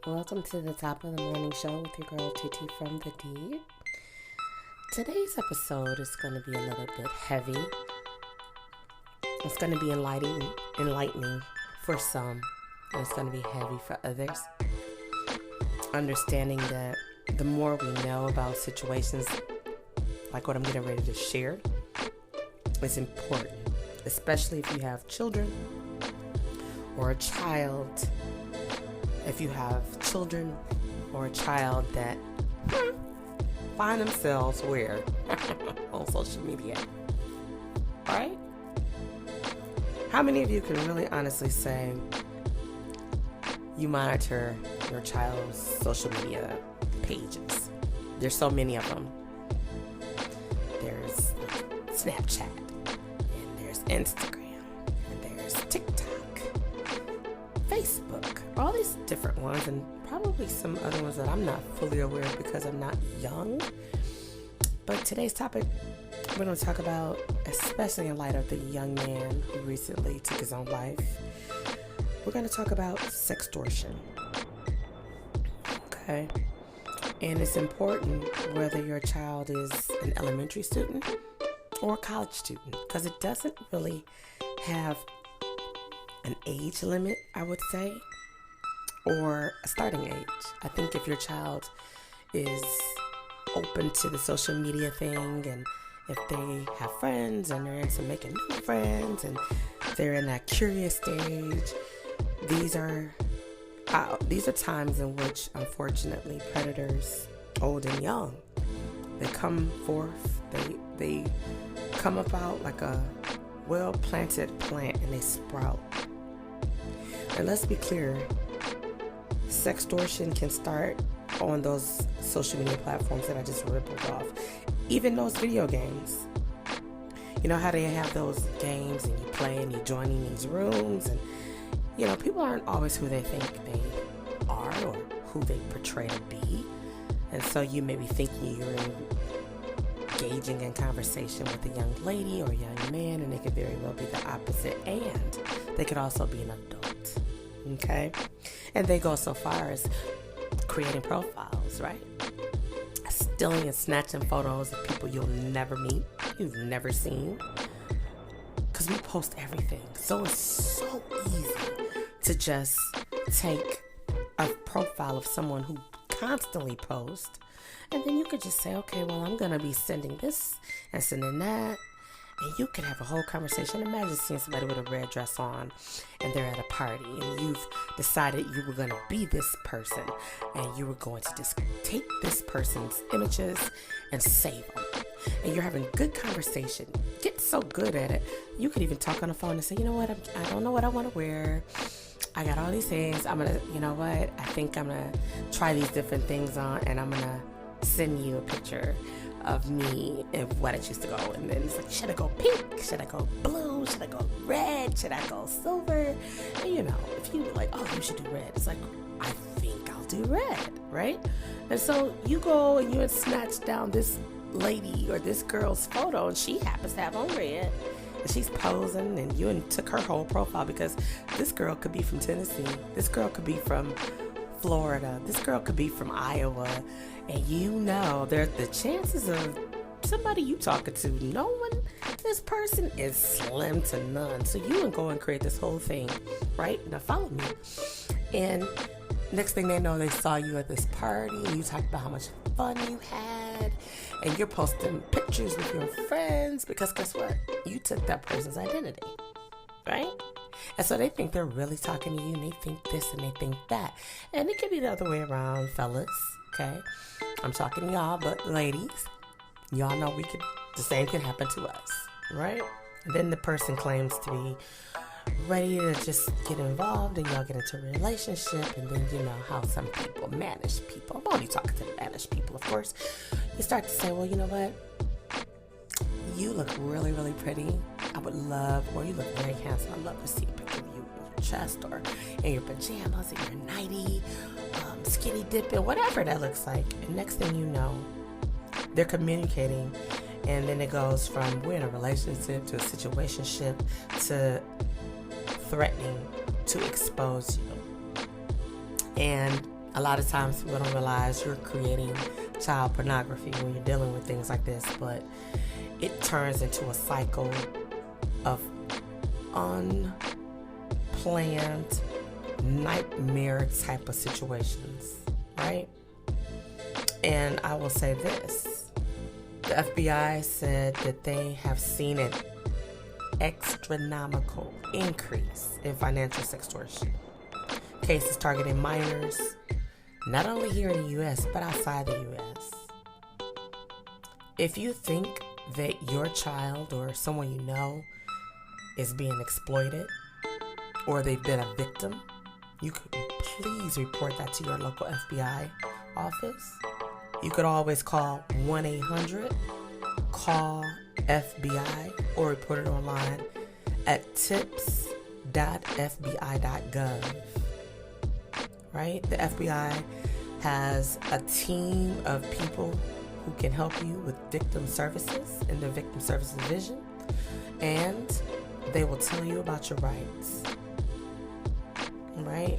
Welcome to the top of the morning show with your girl TTfromtheD. Today's episode is going to be a little bit heavy. It's going to be enlightening for some, and it's going to be heavy for others. Understanding that the more we know about situations like what I'm getting ready to share is important, especially if you have children or a child. If you have children or a child that find themselves where on social media, right? How many of you can really honestly say you monitor your child's social media pages? There's so many of them. There's Snapchat, and there's Instagram, and there's TikTok, Facebook, all these different ones, and probably some other ones that I'm not fully aware of because I'm not young. But today's topic, we're going to talk about, especially in light of the young man who recently took his own life, we're going to talk about sextortion. Okay? And it's important whether your child is an elementary student or a college student, because it doesn't really have an age limit, I would say, or a starting age. I think if your child is open to the social media thing, and if they have friends and they're into making new friends and they're in that curious stage, these are times in which, unfortunately, predators, old and young, they come forth. They come about like a well-planted plant, and they sprout. And let's be clear, sextortion can start on those social media platforms that I just rippled off. Even those video games. You know how they have those games and you play and you join in these rooms, and people aren't always who they think they are or who they portray to be. And so you may be thinking you're engaging in conversation with a young lady or a young man, and they could very well be the opposite, and they could also be an adult. Okay? And they go so far as creating profiles, right? Stealing and snatching photos of people you'll never meet, you've never seen. Because we post everything. So it's so easy to just take a profile of someone who constantly posts, and then you could just say, okay, well, I'm going to be sending this and sending that. And you could have a whole conversation. Imagine seeing somebody with a red dress on and they're at a party, and you've decided you were going to be this person, and you were going to just take this person's images and save them. And you're having good conversation. Get so good at it. You could even talk on the phone and say, you know what, I don't know what I want to wear. I got all these things. I'm going to, I think I'm going to try these different things on, and I'm going to send you a picture of me and what I choose to go. And then it's like, should I go pink? Should I go blue? Should I go red? Should I go silver? And if you were like, oh, you should do red, it's like, I think I'll do red, right? And so you go and you snatch down this lady or this girl's photo, and she happens to have on red, and she's posing, and you took her whole profile, because this girl could be from Tennessee, this girl could be from Florida, this girl could be from Iowa, and there's the chances of somebody you talking to knowing this person is slim to none. So you can go and create this whole thing, right? Now follow me. And next thing they know, they saw you at this party, and you talked about how much fun you had, and you're posting pictures with your friends, because guess what? You took that person's identity, right? And so they think they're really talking to you, and they think this and they think that. And it could be the other way around, fellas, okay? I'm talking to y'all, but ladies, y'all know the same can happen to us, right? And then the person claims to be ready to just get involved, and y'all get into a relationship, and then you know how some people manage people. I'm only talking to managed people, of course. You start to say, well, you know what? You look really, really pretty. I would love, or you look very handsome. I'd love to see a picture of you in your chest or in your pajamas, in your nightie, skinny dipping, whatever that looks like. And next thing you know, they're communicating, and then it goes from we're in a relationship to a situationship to threatening to expose you. And A lot of times people don't realize you're creating child pornography when you're dealing with things like this, but it turns into a cycle of unplanned nightmare type of situations, right? And I will say this. The FBI said that they have seen an astronomical increase in financial sextortion cases targeting minors, not only here in the U.S., but outside the U.S. If you think that your child or someone you know is being exploited or they've been a victim, you could please report that to your local FBI office. You could always call 1-800-CALL-FBI or report it online at tips.fbi.gov. Right? The FBI has a team of people who can help you with victim services in their victim services division, and they will tell you about your rights. Right?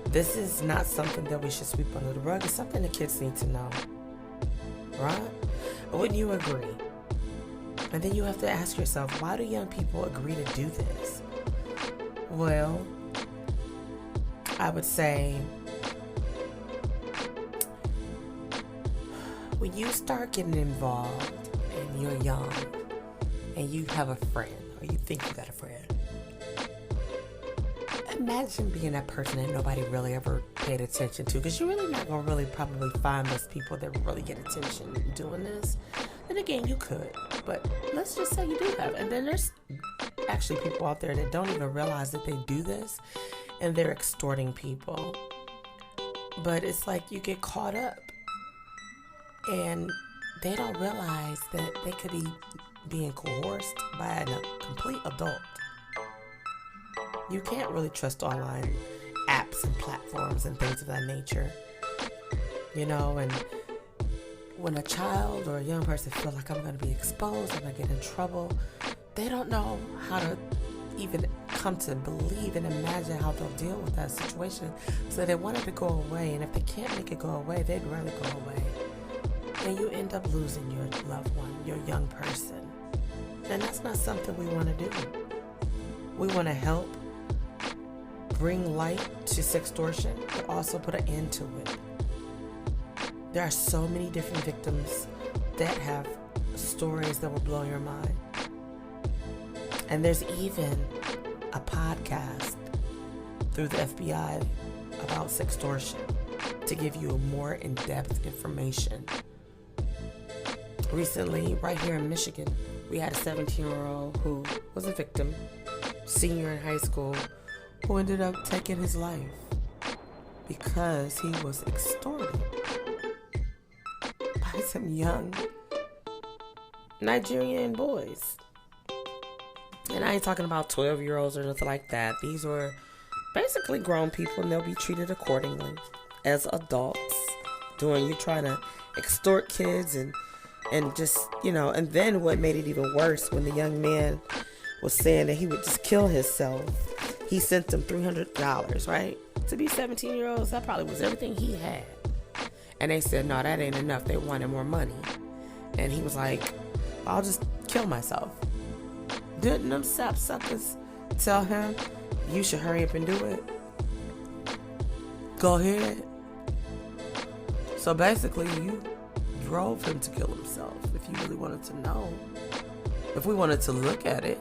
This is not something that we should sweep under the rug. It's something the kids need to know. Right? Wouldn't you agree? And then you have to ask yourself, why do young people agree to do this? Well, I would say when you start getting involved and you're young and you have a friend or you think you got a friend, imagine being that person that nobody really ever paid attention to, because you're really not going to really probably find those people that really get attention doing this. And again, you could, but let's just say you do have. And then there's actually people out there that don't even realize that they do this and they're extorting people. But it's like you get caught up and they don't realize that they could be being coerced by a complete adult. You can't really trust online apps and platforms and things of that nature. You know, and when a child or a young person feel like I'm going to be exposed, I'm going to get in trouble, they don't know how to even come to believe and imagine how they'll deal with that situation. So they want it to go away, and if they can't make it go away, they'd rather go away. And you end up losing your loved one, your young person. And that's not something we want to do. We want to help bring light to sextortion, but also put an end to it. There are so many different victims that have stories that will blow your mind. And there's even a podcast through the FBI about sextortion to give you more in-depth information. Recently, right here in Michigan, we had a 17-year-old who was a victim, senior in high school, who ended up taking his life because he was extorted by some young Nigerian boys. And I ain't talking about 12-year-olds or nothing like that. These were basically grown people, and they'll be treated accordingly as adults. You trying to extort kids and just, you know, and then what made it even worse, when the young man was saying that he would just kill himself, he sent them $300, right? To be 17-year-olds, that probably was everything he had. And they said, no, that ain't enough. They wanted more money. And he was like, I'll just kill myself. Didn't them sapsuckers tell him, you should hurry up and do it? Go ahead. So basically, you drove him to kill himself, if you really wanted to know. If we wanted to look at it.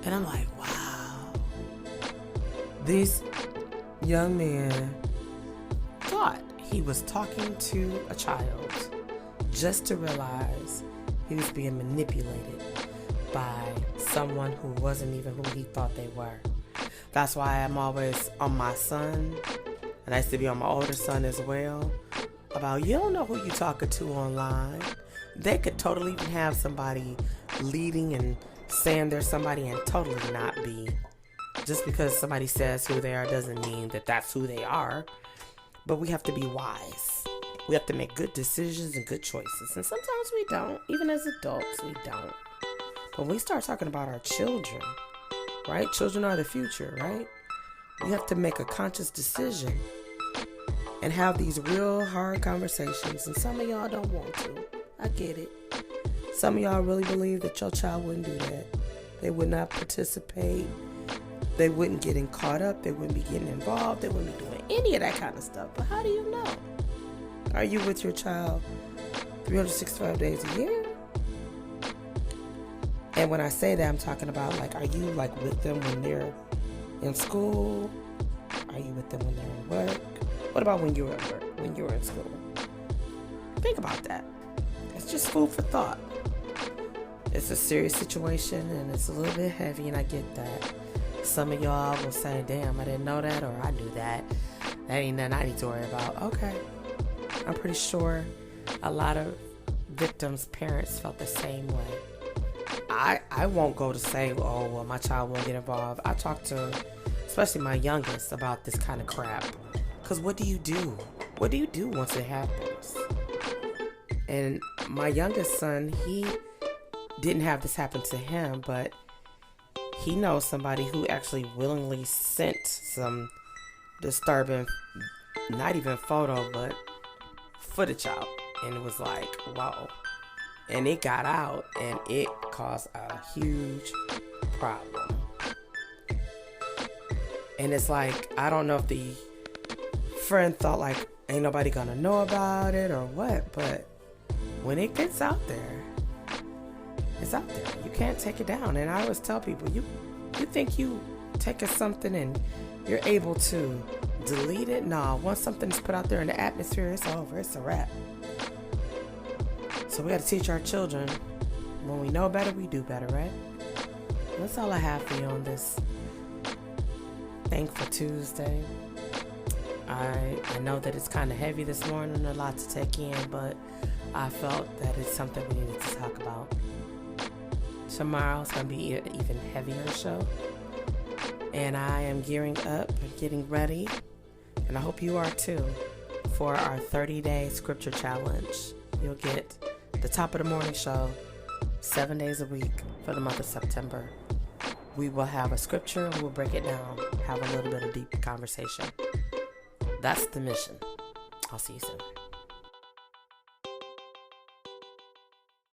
And I'm like, wow. This young man thought he was talking to a child just to realize he was being manipulated by someone who wasn't even who he thought they were. That's why I'm always on my son, and I used to be on my older son as well, about you don't know who you're talking to online. They could totally even have somebody leading and saying they're somebody and totally not be. Just because somebody says who they are doesn't mean that that's who they are. But we have to be wise. We have to make good decisions and good choices. And sometimes we don't. Even as adults, we don't. But when we start talking about our children, right? Children are the future, right? We have to make a conscious decision and have these real hard conversations. And some of y'all don't want to. I get it. Some of y'all really believe that your child wouldn't do that. They would not participate. They wouldn't get caught up. They wouldn't be getting involved. They wouldn't be doing any of that kind of stuff. But how do you know? Are you with your child 365 days a year? And when I say that, I'm talking about, like, are you, like, with them when they're in school? Are you with them when they're at work? What about when you're at work, when you're in school? Think about that. It's just food for thought. It's a serious situation, and it's a little bit heavy, and I get that. Some of y'all will say, damn, I didn't know that, or I knew that. That ain't nothing I need to worry about. Okay. I'm pretty sure a lot of victims' parents felt the same way. I won't go to say, oh, well, my child won't get involved. I talk to, especially my youngest, about this kind of crap. Because what do you do? What do you do once it happens? And my youngest son, he didn't have this happen to him, but he knows somebody who actually willingly sent some disturbing, not even photo, but footage out. And it was like, wow. And it got out, and it caused a huge problem. And it's like, I don't know if the friend thought, like, ain't nobody gonna know about it or what, but when it gets out there, it's out there. You can't take it down. And I always tell people, you think you take something and you're able to delete it? No, once something's put out there in the atmosphere, it's over. It's a wrap. So we got to teach our children, when we know better, we do better, right? That's all I have for you on this Thankful Tuesday. I know that it's kind of heavy this morning, a lot to take in, but I felt that it's something we needed to talk about. Tomorrow's going to be an even heavier show, and I am gearing up and getting ready, and I hope you are too, for our 30-day scripture challenge. You'll get the top of the morning show 7 days a week for the month of September. We will have a scripture, we'll break it down, have a little bit of deep conversation. That's the mission. I'll see you soon.